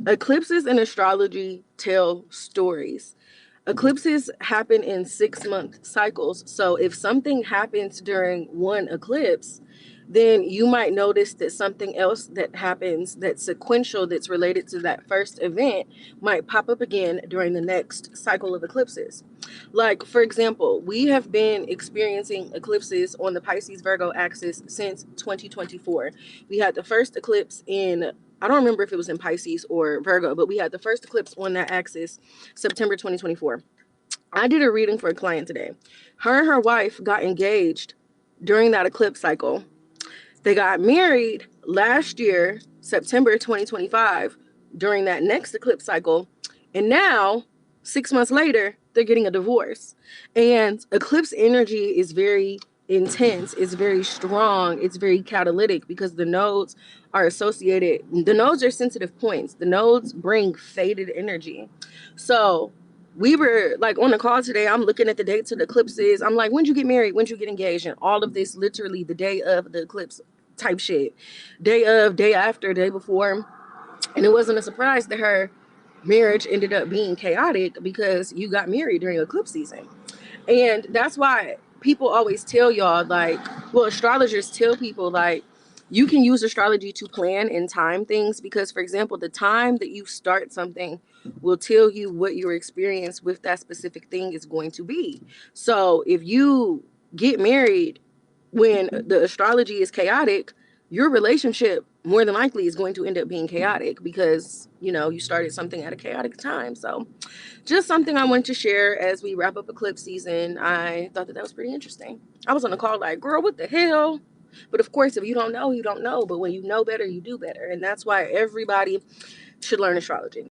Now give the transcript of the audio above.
Eclipses in astrology tell stories. Eclipses happen in 6-month cycles. So if something happens during one eclipse, then you might notice that something else that happens that's sequential, that's related to that first event, might pop up again during the next cycle of eclipses. Like, for example, we have been experiencing eclipses on the Pisces Virgo axis since 2024. We had the first eclipse in, I don't remember if it was in Pisces or Virgo, but we had the first eclipse on that axis September 2024. I did a reading for a client today. Her and her wife got engaged during that eclipse cycle. They got married last year, September 2025, during that next eclipse cycle. And now, 6 months later, they're getting a divorce. And eclipse energy is very intense, it's very strong, it's very catalytic because the nodes are associated, the nodes are sensitive points. The nodes bring faded energy. So we were like on the call today. I'm looking at the dates of the eclipses. I'm like, when'd you get married? When'd you get engaged? And all of this literally the day of the eclipse type shit. Day of, day after, day before. And it wasn't a surprise that her marriage ended up being chaotic because you got married during eclipse season. And that's why people always tell y'all, like, well, astrologers tell people, like, you can use astrology to plan and time things because, for example, the time that you start something will tell you what your experience with that specific thing is going to be. So if you get married when the astrology is chaotic, your relationship more than likely is going to end up being chaotic because, you started something at a chaotic time. So just something I wanted to share as we wrap up eclipse season. I thought that was pretty interesting. I was on the call like, girl, what the hell? But of course, if you don't know, you don't know. But when you know better, you do better. And that's why everybody should learn astrology.